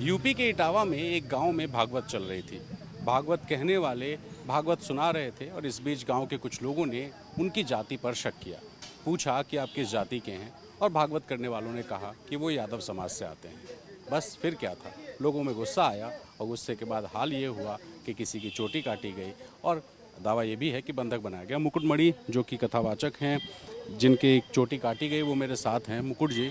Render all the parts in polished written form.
UP के इटावा में एक गांव में भागवत चल रही थी। भागवत कहने वाले भागवत सुना रहे थे और इस बीच गांव के कुछ लोगों ने उनकी जाति पर शक किया। पूछा कि आप किस जाति के हैं, और भागवत करने वालों ने कहा कि वो यादव समाज से आते हैं। बस फिर क्या था, लोगों में गुस्सा आया और गुस्से के बाद हाल ये हुआ कि किसी की चोटी काटी गई और दावा ये भी है कि बंधक बनाया गया। मुकुटमणि जो कि कथावाचक हैं, जिनकी एक चोटी काटी गई, वो मेरे साथ हैं। मुकुट जी,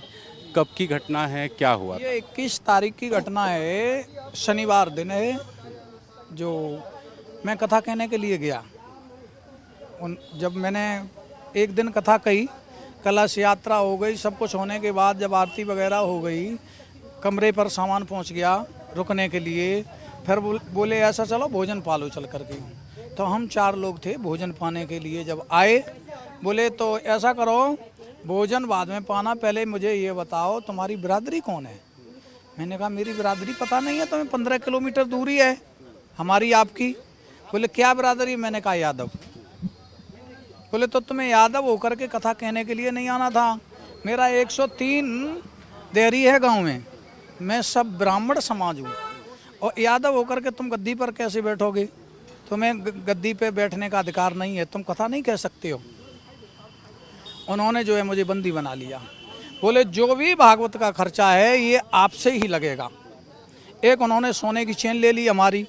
कब की घटना है, क्या हुआ था? ये 21 तारीख की घटना है, शनिवार दिन है। जो मैं कथा कहने के लिए गया, जब मैंने एक दिन कथा कही, कलश यात्रा हो गई, सब कुछ होने के बाद जब आरती वगैरह हो गई, कमरे पर सामान पहुंच गया रुकने के लिए। फिर बोले ऐसा चलो भोजन पालो चल करके। तो हम 4 लोग थे भोजन पाने के लिए। जब आए बोले तो ऐसा करो, भोजन बाद में पाना, पहले मुझे ये बताओ तुम्हारी बिरादरी कौन है। मैंने कहा मेरी बिरादरी पता नहीं है, तुम्हें 15 किलोमीटर दूरी है हमारी आपकी। बोले क्या बिरादरी? मैंने कहा यादव। बोले तो तुम्हें यादव होकर के कथा कहने के लिए नहीं आना था? मेरा 103 देहरी है गांव में, मैं सब ब्राह्मण समाज हूँ, और यादव होकर के तुम गद्दी पर कैसे बैठोगे? तुम्हें गद्दी पे बैठने का अधिकार नहीं है, तुम कथा नहीं कह सकते हो। उन्होंने जो है मुझे बंदी बना लिया। बोले जो भी भागवत का खर्चा है ये आपसे ही लगेगा। एक उन्होंने सोने की चेन ले ली हमारी,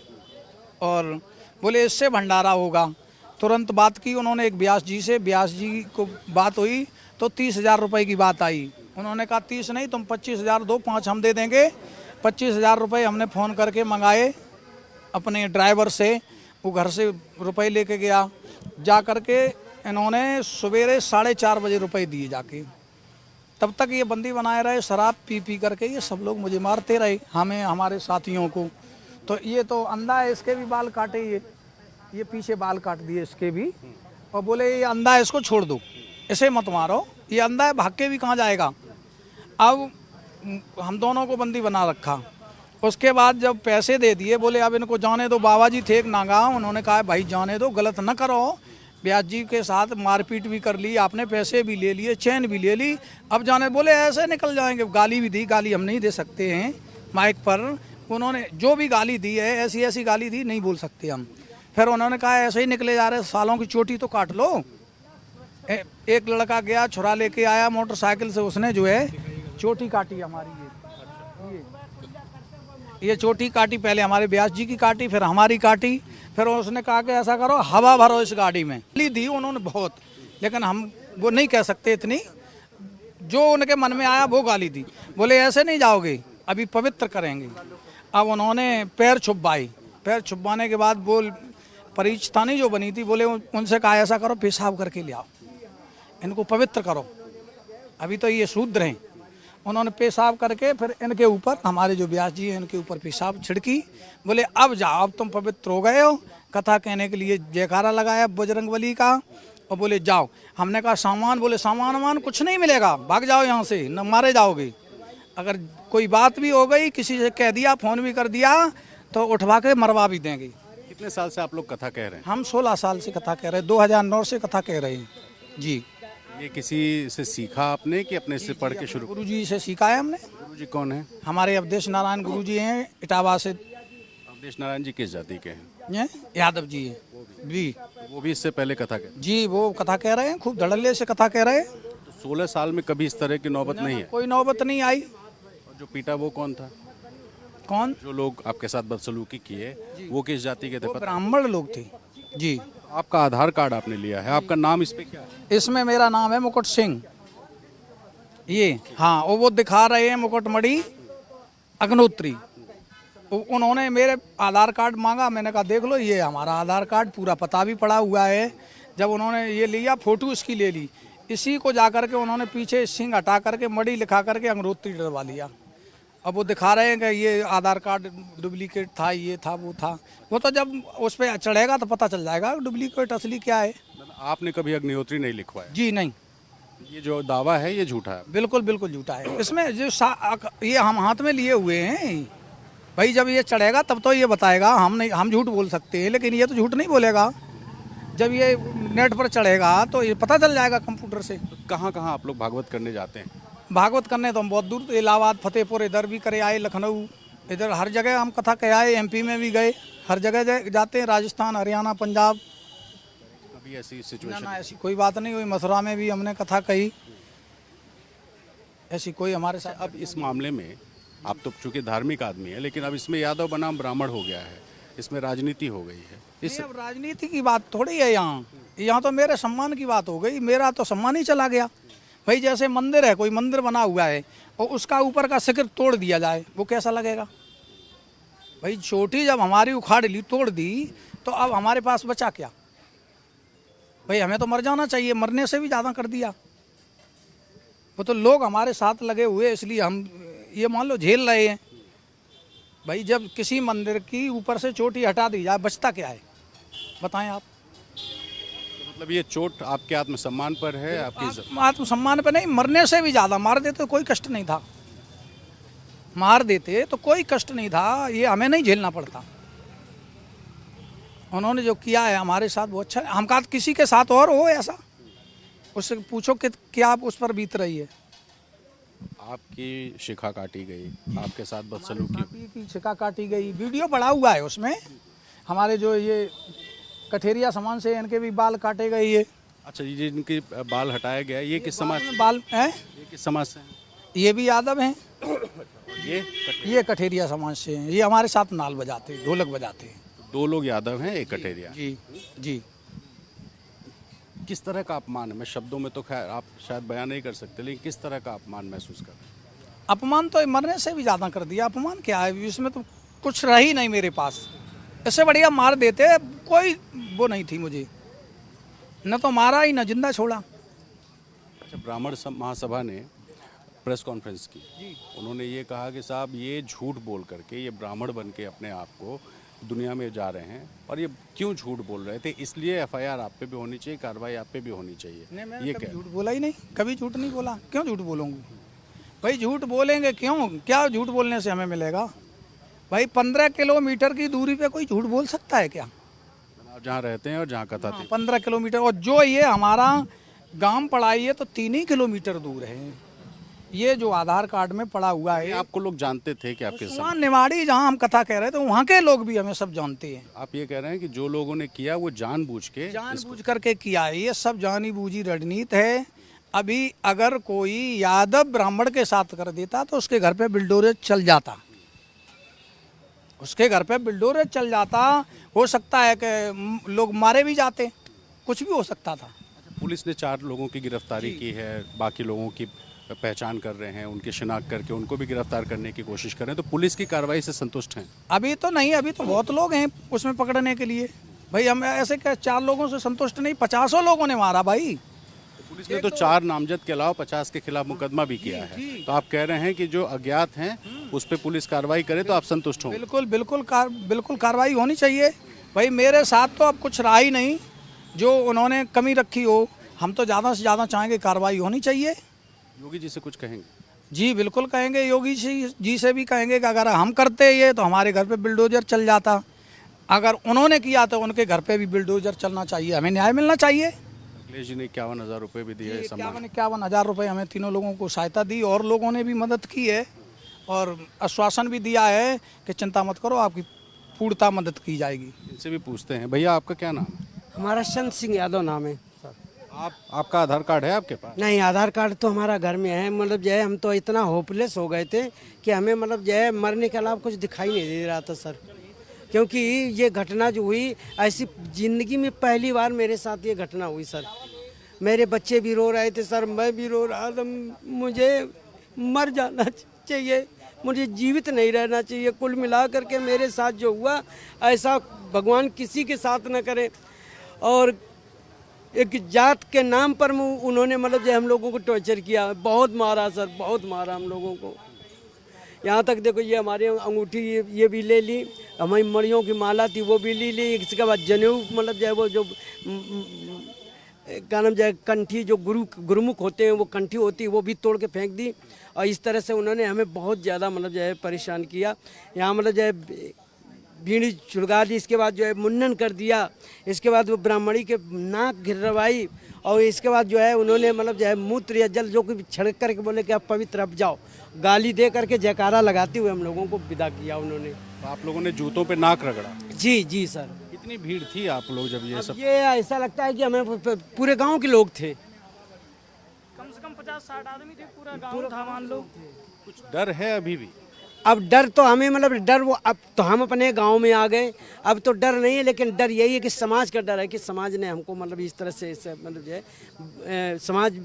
और बोले इससे भंडारा होगा। तुरंत बात की उन्होंने एक व्यास जी से, व्यास जी को बात हुई तो 30,000 रुपये की बात आई। उन्होंने कहा 30 नहीं, तुम 25,000 दो, 5 हम दे देंगे। 25,000 रुपये हमने फ़ोन करके मंगाए अपने ड्राइवर से। वो घर से रुपए लेके गया, जा करके इन्होंने सवेरे 4:30 बजे रुपए दिए जाके। तब तक ये बंदी बनाए रहे, शराब पी पी करके ये सब लोग मुझे मारते रहे, हमें, हमारे साथियों को। तो ये तो अंधा है, इसके भी बाल काटे, ये पीछे बाल काट दिए इसके भी, और बोले ये अंधा है, इसको छोड़ दो, इसे मत मारो, ये अंधा है, भाग के भी कहाँ जाएगा। अब हम दोनों को बंदी बना रखा। उसके बाद जब पैसे दे दिए, बोले अब इनको जाने दो। बाबा जी थे एक नागा, उन्होंने कहा भाई जाने दो, गलत न करो। ब्यास जी के साथ मारपीट भी कर ली आपने, पैसे भी ले लिए, चैन भी ले ली, अब जाने। बोले ऐसे निकल जाएंगे। गाली भी दी, गाली हम नहीं दे सकते हैं माइक पर। उन्होंने जो भी गाली दी है, ऐसी ऐसी गाली दी, नहीं बोल सकते हम। फिर उन्होंने कहा ऐसे ही निकले जा रहे, सालों की चोटी तो काट लो। एक लड़का गया, छुरा लेके आया मोटरसाइकिल से, उसने जो है चोटी काटी हमारी। ये चोटी काटी, पहले हमारे व्यास जी की काटी, फिर हमारी काटी। फिर उसने कहा कि ऐसा करो, हवा भरो इस गाड़ी में। गाली दी उन्होंने बहुत, लेकिन हम वो नहीं कह सकते इतनी, जो उनके मन में आया वो गाली दी। बोले ऐसे नहीं जाओगे, अभी पवित्र करेंगे। अब उन्होंने पैर छुपवाई। पैर छुपवाने के बाद बोल परिचतानी जो बनी थी, बोले उनसे कहा ऐसा करो, पेशाब करके ले आओ, इनको पवित्र करो, अभी तो ये शूद्र हैं। उन्होंने पेशाब करके फिर इनके ऊपर, हमारे जो व्यास जी हैं, इनके ऊपर पेशाब छिड़की। बोले अब जाओ, अब तुम पवित्र हो गए हो। कथा कहने के लिए जयकारा लगाया बजरंगबली का, और बोले जाओ। हमने कहा सामान? बोले सामान वामान कुछ नहीं मिलेगा, भाग जाओ यहाँ से, न मारे जाओगे। अगर कोई बात भी हो गई, किसी से कह दिया, फ़ोन भी कर दिया, तो उठवा के मरवा भी देंगे। कितने साल से आप लोग कथा कह रहे हैं? हम 16 साल से कथा कह रहे हैं, 2009 से कथा कह रहे हैं जी। ये किसी से सीखा आपने कि अपने से पढ़ के शुरू? गुरु जी से सीखा है हमने। गुरु जी कौन है? हमारे अवधेश नारायण गुरु जी हैं, इटावा से। अवधेश नारायण जी किस जाति के हैं? ये यादव जी है जी। वो भी इससे पहले कथा कह जी, वो कथा कह रहे हैं, खूब धड़ल्ले से कथा कह रहे हैं। तो 16 साल में कभी इस तरह की नौबत नहीं है? कोई नौबत नहीं आई। और जो पीटा वो कौन था? कौन? जो लोग आपके साथ बदसलूकी किए वो किस जाति के थे? वो ब्राह्मण लोग थे जी। आपका आधार कार्ड आपने लिया है, आपका नाम इस पे क्या है? इसमें मेरा नाम है मुकुट सिंह। ये हाँ, वो दिखा रहे हैं मुकुटमणि अग्नोत्री। उन्होंने मेरे आधार कार्ड मांगा, मैंने कहा देख लो ये हमारा आधार कार्ड, पूरा पता भी पड़ा हुआ है। जब उन्होंने ये लिया, फोटो इसकी ले ली, इसी को जा करके उन्होंने पीछे सिंह हटा करके मणि लिखा करके अग्नोत्री डलवा लिया। अब वो दिखा रहे हैं कि ये आधार कार्ड डुप्लीकेट था, ये था, वो था। वो तो जब उस पर चढ़ेगा तो पता चल जाएगा डुप्लीकेट असली क्या है। आपने कभी अग्निहोत्री नहीं लिखवाया? जी नहीं, ये जो दावा है ये झूठा है? बिल्कुल बिल्कुल झूठा है। इसमें जो ये हम हाथ में लिए हुए हैं भाई, जब ये चढ़ेगा तब तो ये बताएगा। हम नहीं, हम झूठ बोल सकते हैं, लेकिन ये तो झूठ नहीं बोलेगा। जब ये नेट पर चढ़ेगा तो ये पता चल जाएगा कंप्यूटर से। तो कहाँ कहाँ आप लोग भागवत करने जाते हैं? भागवत करने तो हम बहुत दूर, इलाहाबाद, फतेहपुर, इधर भी करे आए, लखनऊ, इधर हर जगह हम कथा कह आए, एमपी में भी गए, हर जगह जाते हैं, राजस्थान, हरियाणा, पंजाब। अभी ऐसी ना सिचुएशन ना ऐसी कोई बात नहीं हुई। मथुरा में भी हमने कथा कही, ऐसी कोई हमारे साथ। अब इस मामले में आप तो चूंकि धार्मिक आदमी है, लेकिन अब इसमें यादव बनाम ब्राह्मण हो गया है, इसमें राजनीति हो गई है। इस नहीं, अब राजनीति की बात थोड़ी है यहाँ तो मेरे सम्मान की बात हो गई। मेरा तो सम्मान ही चला गया भाई। जैसे मंदिर है, कोई मंदिर बना हुआ है और उसका ऊपर का शिखर तोड़ दिया जाए, वो कैसा लगेगा भाई? छोटी जब हमारी उखाड़ ली, तोड़ दी, तो अब हमारे पास बचा क्या भाई? हमें तो मर जाना चाहिए, मरने से भी ज़्यादा कर दिया। वो तो लोग हमारे साथ लगे हुए, इसलिए हम ये मान लो झेल रहे हैं भाई। जब किसी मंदिर की ऊपर से चोटी हटा दी जाए, बचता क्या है बताएं आप? तो मतलब ये चोट आपके आत्मसम्मान पर है, आपकी आत्मसम्मान पे नहीं, मरने से भी ज़्यादा। मार देते तो कोई कष्ट नहीं था, मार देते तो कोई कष्ट नहीं था, ये हमें नहीं झेलना पड़ता। उन्होंने जो किया है हमारे साथ वो अच्छा है। हम कहा किसी के साथ और हो ऐसा, उससे पूछो कि क्या आप उस पर बीत रही है। आपकी शिखा काटी गई, आपके साथ बदसलूकी की शिका काटी गई, वीडियो पड़ा हुआ है उसमें। हमारे जो ये कठेरिया समाज से इनके भी बाल काटे गए। ये अच्छा, ये इनके बाल हटाया गया, ये किस समाज में बाल हैं, ये किस समाज से हैं? ये भी यादव हैं, ये कठेरिया समाज से हैं। ये हमारे साथ नाल बजाते, ढोलक बजाते हैं। 2 लोग यादव हैं, एक कटेरिया। जी जी। किस तरह का अपमान है? मैं शब्दों में तो खैर आप शायद बयान नहीं कर सकते, लेकिन किस तरह का अपमान महसूस कर रहे हैं? अपमान तो मरने से भी ज़्यादा कर दिया। अपमान क्या है इसमें? तो कुछ रही नहीं मेरे पास। इससे बढ़िया मार देते, कोई वो नहीं थी मुझे, न तो मारा ही न जिंदा छोड़ा। अच्छा, ब्राह्मण महासभा ने प्रेस कॉन्फ्रेंस की, उन्होंने ये कहा कि साहब ये झूठ बोल करके, ये ब्राह्मण बन के अपने आप को दुनिया में जा रहे हैं, और ये क्यों झूठ बोल रहे थे, इसलिए एफआईआर आप पे भी होनी चाहिए, कार्रवाई आप पे भी होनी चाहिए। नहीं, मैंने ये कभी क्या झूठ बोला ही नहीं, कभी झूठ नहीं बोला। क्यों झूठ बोलूँगी भाई? झूठ बोलेंगे क्यों? क्या झूठ बोलने से हमें मिलेगा भाई? 15 किलोमीटर की दूरी पे कोई झूठ बोल सकता है क्या? आप जहाँ रहते हैं और जहाँ कथा थी, 15 किलोमीटर, और जो ये हमारा गांव पड़ा है, ये तो 3 ही किलोमीटर दूर है। ये जो आधार कार्ड में पड़ा हुआ है, आपको लोग जानते थे कि आपके साथ? निवाड़ी जहाँ हम कथा कह रहे थे, वहाँ के लोग भी हमें सब जानते हैं। आप ये कह रहे हैं कि जो लोगों ने किया वो जानबूझ करके किया है, ये सब जानी बूझी रणनीति है। अभी अगर कोई यादव ब्राह्मण के साथ कर देता तो उसके घर पे बिल्डोरेज चल जाता, उसके घर पे बिल्डोरेज चल जाता। हो सकता है कि लोग मारे भी जाते, कुछ भी हो सकता था। पुलिस ने 4 लोगों की गिरफ्तारी की है, बाकी लोगों की पहचान कर रहे हैं, उनकी शिनाख्त करके उनको भी गिरफ्तार करने की कोशिश कर रहे हैं। तो पुलिस की कार्रवाई से संतुष्ट हैं? अभी तो नहीं, अभी तो बहुत लोग हैं उसमें पकड़ने के लिए भाई। हम ऐसे क्या 4 लोगों से संतुष्ट नहीं, 50 लोगों ने मारा भाई। पुलिस ने तो 4 नामजद के अलावा 50 के खिलाफ मुकदमा भी किया है। तो आप कह रहे हैं कि जो अज्ञात हैं उस पर पुलिस कार्रवाई करे तो आप संतुष्ट हों? बिल्कुल बिल्कुल कार्रवाई होनी चाहिए भाई। मेरे साथ तो अब कुछ रहा ही नहीं जो उन्होंने कमी रखी हो। हम तो ज़्यादा से ज़्यादा चाहेंगे कार्रवाई होनी चाहिए। योगी जी से कुछ कहेंगे? जी बिल्कुल कहेंगे, योगी जी से भी कहेंगे कि अगर हम करते ये तो हमारे घर पे बिल्डोजर चल जाता। अगर उन्होंने किया तो उनके घर पे भी बिल्डोजर चलना चाहिए, हमें न्याय मिलना चाहिए। अखिलेश जी ने 51,000 रुपये भी दिए, 51,000 रुपये हमें तीनों लोगों को सहायता दी, और लोगों ने भी मदद की है और आश्वासन भी दिया है कि चिंता मत करो, आपकी पूर्णतः मदद की जाएगी। इनसे भी पूछते हैं। भैया आपका क्या नाम है? हमारा चंद सिंह यादव नाम है। आपका आधार कार्ड है आपके पास? नहीं, आधार कार्ड तो हमारा घर में है। मतलब जो है हम तो इतना होपलेस हो गए थे कि हमें मतलब जो है मरने के अलावा कुछ दिखाई नहीं दे रहा था सर। क्योंकि ये घटना जो हुई, ऐसी ज़िंदगी में पहली बार मेरे साथ ये घटना हुई सर। मेरे बच्चे भी रो रहे थे सर, मैं भी रो रहा था। मुझे मर जाना चाहिए, मुझे जीवित नहीं रहना चाहिए। कुल मिला करके मेरे साथ जो हुआ, ऐसा भगवान किसी के साथ न करे। और एक जात के नाम पर उन्होंने मतलब जो हम लोगों को टॉर्चर किया, बहुत मारा सर, बहुत मारा हम लोगों को। यहाँ तक देखो, ये हमारी अंगूठी ये भी ले ली, हमारी मड़ियों की माला थी वो भी ले ली। इसके बाद जनेऊ मतलब जो है वो जो क्या नाम जो है कंठी, जो गुरुमुख होते हैं वो कंठी होती है, वो भी तोड़ के फेंक दी। और इस तरह से उन्होंने हमें बहुत ज़्यादा मतलब जो है परेशान किया। यहाँ मतलब जो है बीड़ी छुड़गा दी, इसके बाद जो है मुंडन कर दिया, इसके बाद वो ब्राह्मणी के नाक गिरवाई और इसके बाद जो है उन्होंने मतलब जो है मूत्र या जल जो कुछ छिड़क करके बोले कि आप पवित्र अब जाओ, गाली दे करके जयकारा लगाते हुए हम लोगों को विदा किया उन्होंने। तो आप लोगों ने जूतों पे नाक रगड़ा। जी जी सर। कितनी भीड़ थी आप लोग जब ये सब? ये ऐसा लगता है कि हमें पूरे गांव के लोग थे, कम से कम 50-60 आदमी थे, पूरा गांव था मान लो। कुछ डर है अभी भी? अब डर तो हमें मतलब डर वो अब तो हम अपने गांव में आ गए, अब तो डर नहीं है, लेकिन डर यही है कि समाज का डर है कि समाज ने हमको मतलब इस तरह से मतलब जो है समाज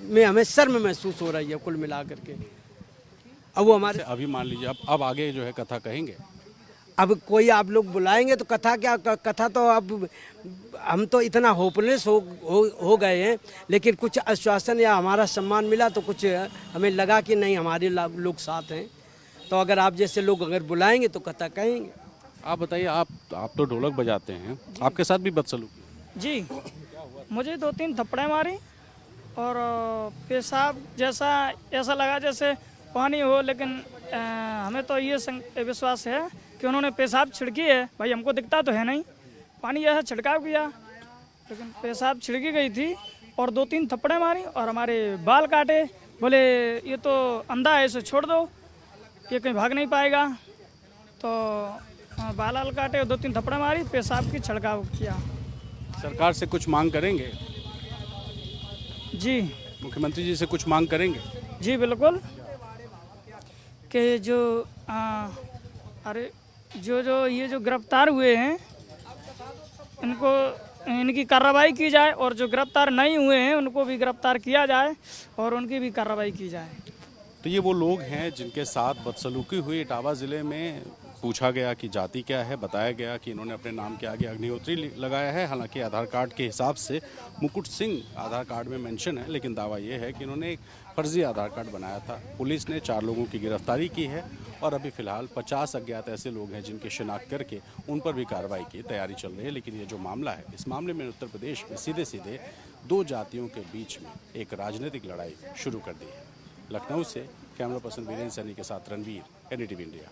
में हमें शर्म महसूस हो रही है कुल मिला करके। अब वो हमारे अभी मान लीजिए अब आगे जो है कथा कहेंगे, अब कोई आप लोग बुलाएंगे तो कथा क्या, कथा तो अब हम तो इतना होपलेस हो गए हैं, लेकिन कुछ आश्वासन या हमारा सम्मान मिला तो कुछ हमें लगा कि नहीं हमारे लोग साथ हैं, तो अगर आप जैसे लोग अगर बुलाएंगे तो कथा कहेंगे। आप बताइए, आप तो ढोलक बजाते हैं, आपके साथ भी बदसलूकी? जी, मुझे 2-3 थप्पड़े मारी और पेशाब जैसा ऐसा लगा जैसे पानी हो, लेकिन हमें तो ये विश्वास है कि उन्होंने पेशाब छिड़की है। भाई हमको दिखता तो है नहीं, पानी ऐसा छिड़काव किया, लेकिन पेशाब छिड़की गई थी और 2-3 थप्पड़े मारी और हमारे बाल काटे, बोले ये तो अंधा है, इसे छोड़ दो, ये कहीं भाग नहीं पाएगा। तो बाल काटे और 2-3 थप्पड़े मारी, पेशाब की छिड़काव किया। सरकार से कुछ मांग करेंगे? जी, मुख्यमंत्री जी से कुछ मांग करेंगे? जी बिल्कुल, कि जो अरे जो ये जो गिरफ्तार हुए हैं इनकी कार्रवाई की जाए और जो गिरफ्तार नहीं हुए हैं उनको भी गिरफ्तार किया जाए और उनकी भी कार्रवाई की जाए। तो ये वो लोग हैं जिनके साथ बदसलूकी हुई। इटावा ज़िले में पूछा गया कि जाति क्या है, बताया गया कि इन्होंने अपने नाम के आगे अग्निहोत्री लगाया है। हालांकि आधार कार्ड के हिसाब से मुकुट सिंह आधार कार्ड में मेंशन है, लेकिन दावा ये है कि इन्होंने एक फर्जी आधार कार्ड बनाया था। पुलिस ने 4 लोगों की गिरफ्तारी की है और अभी फिलहाल 50 अज्ञात ऐसे लोग हैं जिनकी शिनाख्त करके उन पर भी कार्रवाई की तैयारी चल रही है। लेकिन ये जो मामला है, इस मामले में उत्तर प्रदेश में सीधे सीधे 2 जातियों के बीच में एक राजनीतिक लड़ाई शुरू कर दी है। लखनऊ से कैमरा पर्सन वीरेंद्र सैनी के साथ रणवीर, NDTV इंडिया।